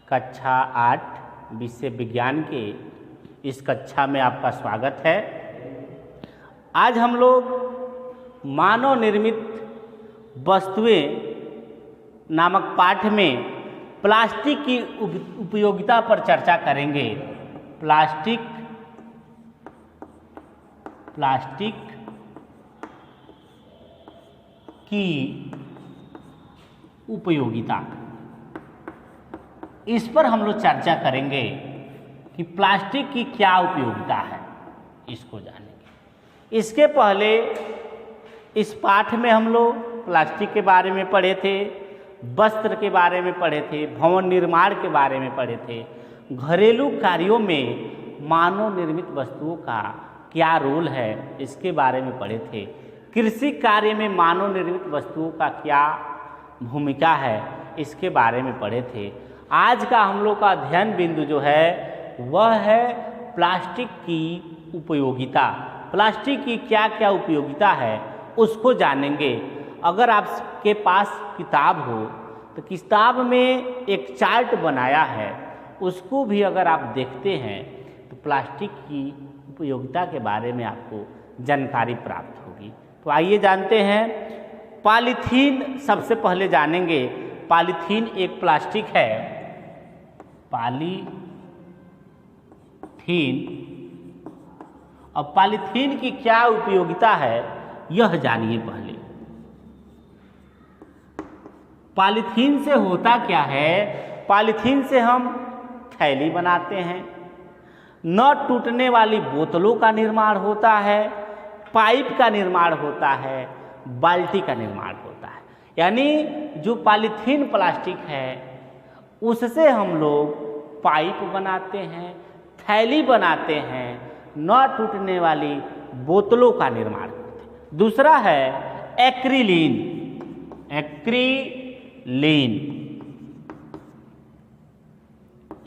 कक्षा 8 विषय विज्ञान के इस कक्षा में आपका स्वागत है। आज हम लोग मानव निर्मित वस्तुएं नामक पाठ में प्लास्टिक की उपयोगिता पर चर्चा करेंगे। प्लास्टिक की उपयोगिता, इस पर हम लोग चर्चा करेंगे कि प्लास्टिक की क्या उपयोगिता है, इसको जानेंगे। इसके पहले इस पाठ में हम लोग प्लास्टिक के बारे में पढ़े थे, वस्त्र के बारे में पढ़े थे, भवन निर्माण के बारे में पढ़े थे, घरेलू कार्यों में मानव निर्मित वस्तुओं का क्या रोल है इसके बारे में पढ़े थे, कृषि कार्य में मानव निर्मित वस्तुओं का क्या भूमिका है इसके बारे में पढ़े थे। आज का हम लोग का अध्ययन बिंदु जो है वह है प्लास्टिक की उपयोगिता। प्लास्टिक की क्या क्या उपयोगिता है उसको जानेंगे। अगर आपके पास किताब हो तो किताब में एक चार्ट बनाया है, उसको भी अगर आप देखते हैं तो प्लास्टिक की उपयोगिता के बारे में आपको जानकारी प्राप्त होगी। तो आइए जानते हैं। पॉलीथीन सबसे पहले जानेंगे। पॉलीथीन एक प्लास्टिक है। पॉलीथीन, अब पॉलीथीन की क्या उपयोगिता है यह जानिए पहले। पॉलीथीन से होता क्या है? पॉलीथीन से हम थैली बनाते हैं, न टूटने वाली बोतलों का निर्माण होता है, पाइप का निर्माण होता है, बाल्टी का निर्माण होता है। यानी जो पॉलीथीन प्लास्टिक है उससे हम लोग पाइप बनाते हैं, थैली बनाते हैं, न टूटने वाली बोतलों का निर्माण करते हैं। दूसरा है एक्रिलीन।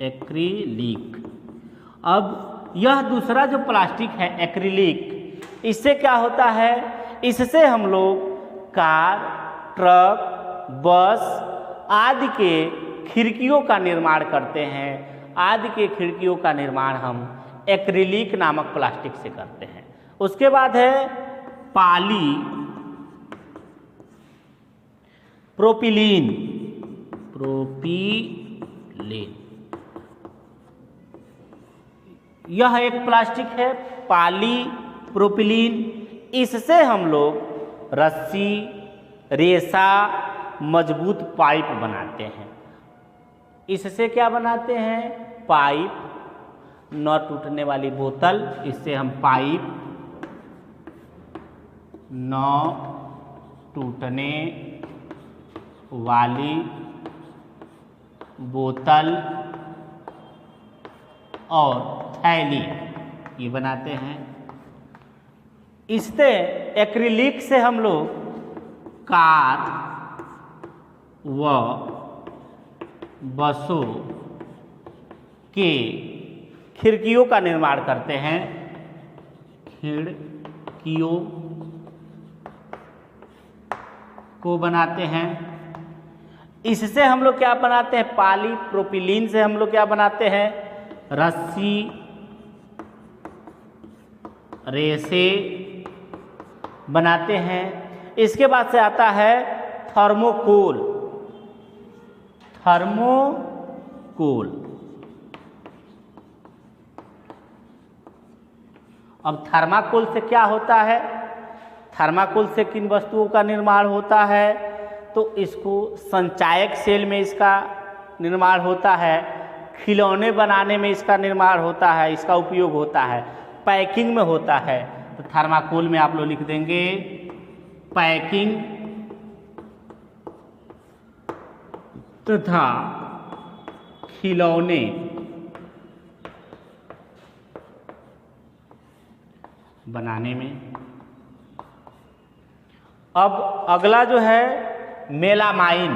एक्रिलिक। अब यह दूसरा जो प्लास्टिक है एक्रिलिक, इससे क्या होता है? इससे हम लोग कार, ट्रक, बस आदि के खिड़कियों का निर्माण करते हैं। आदि के खिड़कियों का निर्माण हम एक्रिलिक नामक प्लास्टिक से करते हैं। उसके बाद है प्रोपिलीन। यह एक प्लास्टिक है, पॉलीप्रोपिलीन। इससे हम लोग रस्सी, रेशा, मजबूत पाइप बनाते हैं। इससे क्या बनाते हैं? पाइप, न टूटने वाली बोतल, इससे हम पाइप, न टूटने वाली बोतल और थैली ये बनाते हैं। इससे एक्रिलिक से हम लोग कार व बसों के खिड़कियों का निर्माण करते हैं। खिड़कियों को बनाते हैं। इससे हम लोग क्या बनाते हैं? पॉलीप्रोपिलीन से हम लोग क्या बनाते हैं? रस्सी, रेसे बनाते हैं। इसके बाद से आता है थर्मोकोल। अब थर्माकोल से क्या होता है? थर्माकोल से किन वस्तुओं का निर्माण होता है? तो इसको संचायक सेल में इसका निर्माण होता है, खिलौने बनाने में इसका निर्माण होता है, इसका उपयोग होता है, पैकिंग में होता है। तो थर्माकोल में आप लोग लिख देंगे पैकिंग तथा खिलौने बनाने में। अब अगला जो है मेलामाइन।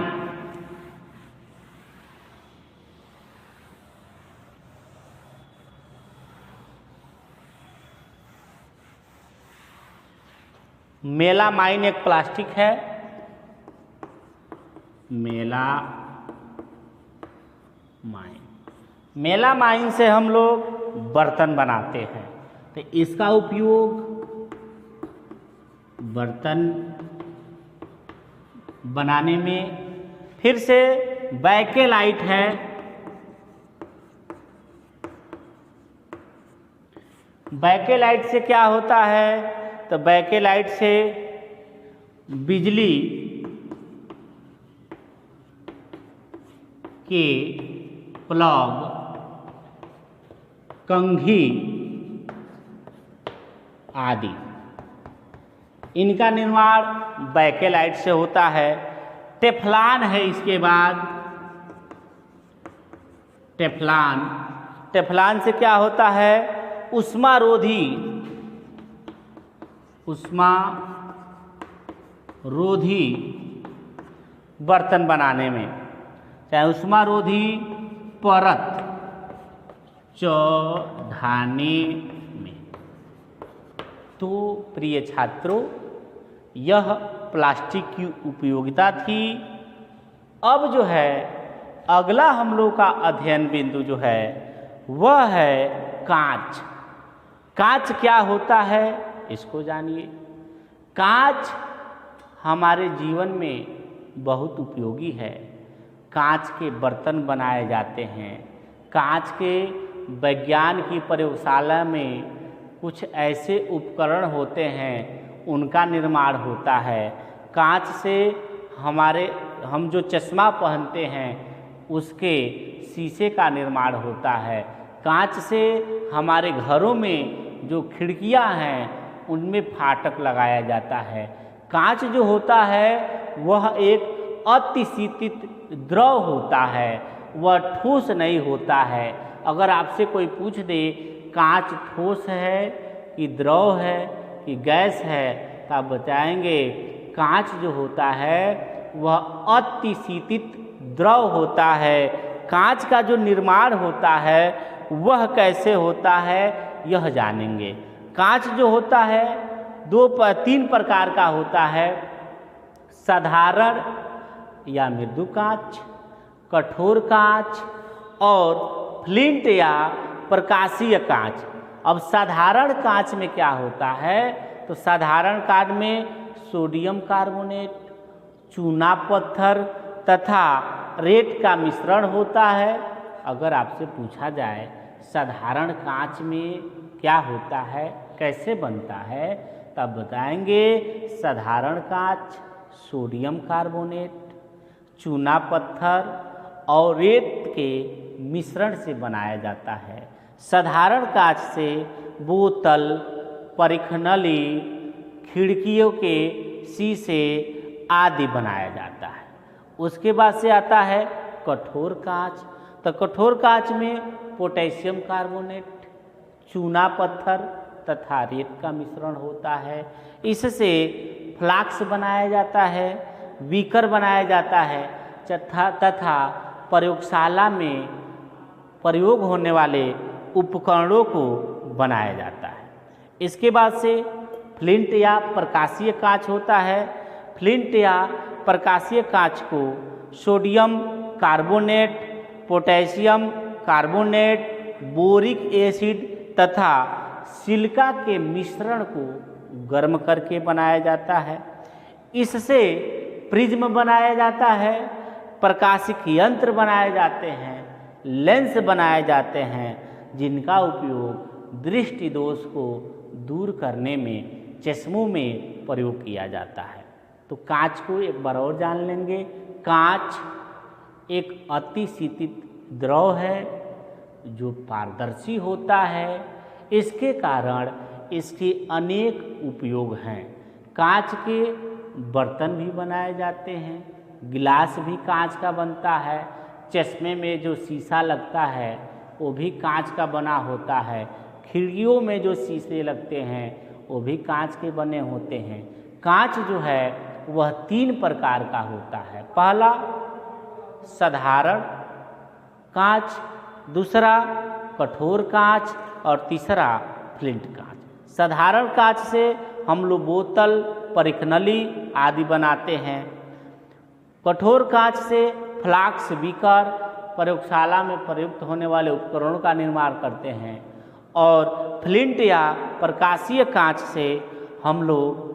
मेलामाइन एक प्लास्टिक है। माइन। मेलामाइन से हम लोग बर्तन बनाते हैं, तो इसका उपयोग बर्तन बनाने में। फिर से बैकेलाइट है, बैकेलाइट से क्या होता है, तो बैकेलाइट से बिजली के प्लग, कंघी आदि, इनका निर्माण बैकेलाइट से होता है। टेफ्लॉन है इसके बाद, टेफ्लॉन, टेफ्लॉन से क्या होता है, उष्मारोधी, उष्मारोधी बर्तन बनाने में, चाहे उष्मारोधी परत चढ़ाने में। तो प्रिय छात्रों, यह प्लास्टिक की उपयोगिता थी। अब जो है अगला हम लोग का अध्ययन बिंदु जो है वह है कांच। कांच क्या होता है इसको जानिए। कांच हमारे जीवन में बहुत उपयोगी है। कांच के बर्तन बनाए जाते हैं। कांच के विज्ञान की प्रयोगशाला में कुछ ऐसे उपकरण होते हैं, उनका निर्माण होता है। कांच से हम जो चश्मा पहनते हैं उसके शीशे का निर्माण होता है। कांच से हमारे घरों में जो खिड़कियां हैं उनमें फाटक लगाया जाता है। कांच जो होता है वह एक अतिशीतित द्रव होता है, वह ठोस नहीं होता है। अगर आपसे कोई पूछ दे कांच ठोस है कि द्रव है कि गैस है, तो आप बताएंगे कांच जो होता है वह अतिशीतित द्रव होता है। कांच का जो निर्माण होता है वह कैसे होता है यह जानेंगे। कांच जो होता है तीन प्रकार का होता है, साधारण या मृदु कांच, कठोर कांच और फ्लिंट या प्रकाशीय कांच। अब साधारण कांच में क्या होता है, तो साधारण कांच में सोडियम कार्बोनेट, चूना पत्थर तथा रेत का मिश्रण होता है। अगर आपसे पूछा जाए साधारण कांच में क्या होता है, कैसे बनता है, तब बताएंगे साधारण कांच सोडियम कार्बोनेट, चूना पत्थर और रेत के मिश्रण से बनाया जाता है। साधारण कांच से बोतल, परिखनली, खिड़कियों के शीशे आदि बनाया जाता है। उसके बाद से आता है कठोर कांच। तो कठोर कांच में पोटेशियम कार्बोनेट, चूना पत्थर तथा रेत का मिश्रण होता है। इससे फ्लास्क बनाया जाता है, बीकर बनाया जाता है तथा प्रयोगशाला में प्रयोग होने वाले उपकरणों को बनाया जाता है। इसके बाद से फ्लिंट या प्रकाशीय कांच होता है। फ्लिंट या प्रकाशीय कांच को sodium carbonate, potassium carbonate, boric acid तथा सिलिका के मिश्रण को गर्म करके बनाया जाता है। इससे प्रिज्म बनाया जाता है, प्रकाशिक यंत्र बनाए जाते हैं, लेंस बनाए जाते हैं, जिनका उपयोग दृष्टि दोष को दूर करने में चश्मों में प्रयोग किया जाता है। तो कांच को एक बार और जान लेंगे। कांच एक अतिशीतित द्रव है जो पारदर्शी होता है। इसके कारण इसके अनेक उपयोग हैं। कांच के बर्तन भी बनाए जाते हैं, गिलास भी कांच का बनता है, चश्मे में जो शीशा लगता है वो भी कांच का बना होता है, खिड़कियों में जो शीशे लगते हैं वो भी कांच के बने होते हैं। कांच जो है वह तीन प्रकार का होता है। पहला साधारण कांच, दूसरा कठोर कांच और तीसरा फ्लिंट कांच। साधारण कांच से हम लोग बोतल, परिखनली आदि बनाते हैं। कठोर कांच से फ्लास्क, बीकर प्रयोगशाला में प्रयुक्त होने वाले उपकरणों का निर्माण करते हैं और फ्लिंट या प्रकाशीय कांच से हम लोग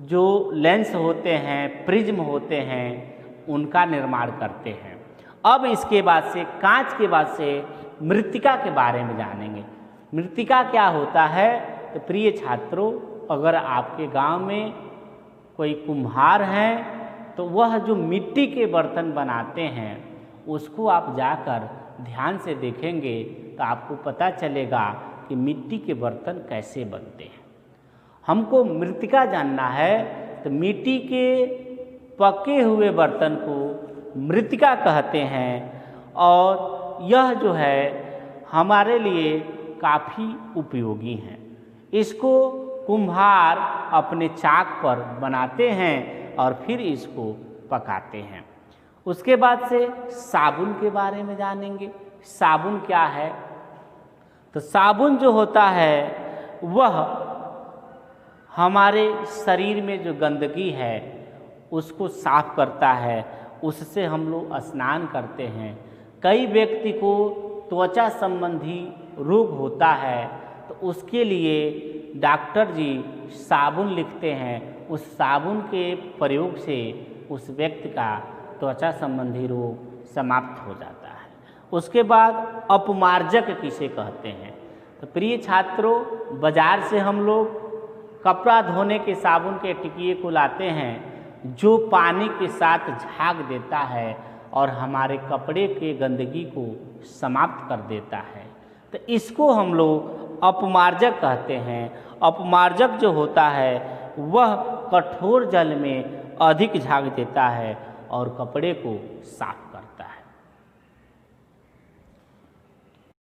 जो लेंस होते हैं, प्रिज्म होते हैं, उनका निर्माण करते हैं। अब इसके बाद से कांच के बाद से मृत्तिका के बारे में जानेंगे। मृत्तिका क्या होता है? तो प्रिय छात्रों, अगर आपके गांव में कोई कुम्हार हैं तो वह जो मिट्टी के बर्तन बनाते हैं उसको आप जाकर ध्यान से देखेंगे तो आपको पता चलेगा कि मिट्टी के बर्तन कैसे बनते हैं। हमको मृत्तिका जानना है तो मिट्टी के पके हुए बर्तन को मृत्तिका कहते हैं और यह जो है हमारे लिए काफ़ी उपयोगी है। इसको कुम्हार अपने चाक पर बनाते हैं और फिर इसको पकाते हैं। उसके बाद से साबुन के बारे में जानेंगे। साबुन क्या है? तो साबुन जो होता है वह हमारे शरीर में जो गंदगी है उसको साफ करता है, उससे हम लोग स्नान करते हैं। कई व्यक्ति को त्वचा संबंधी रोग होता है तो उसके लिए डॉक्टर जी साबुन लिखते हैं। उस साबुन के प्रयोग से उस व्यक्ति का त्वचा संबंधी रोग समाप्त हो जाता है। उसके बाद अपमार्जक किसे कहते हैं? तो प्रिय छात्रों, बाजार से हम लोग कपड़ा धोने के साबुन के टिकिए को लाते हैं जो पानी के साथ झाग देता है और हमारे कपड़े के गंदगी को समाप्त कर देता है। तो इसको हम लोग अपमार्जक कहते हैं। अपमार्जक जो होता है वह कठोर जल में अधिक झाग देता है और कपड़े को साफ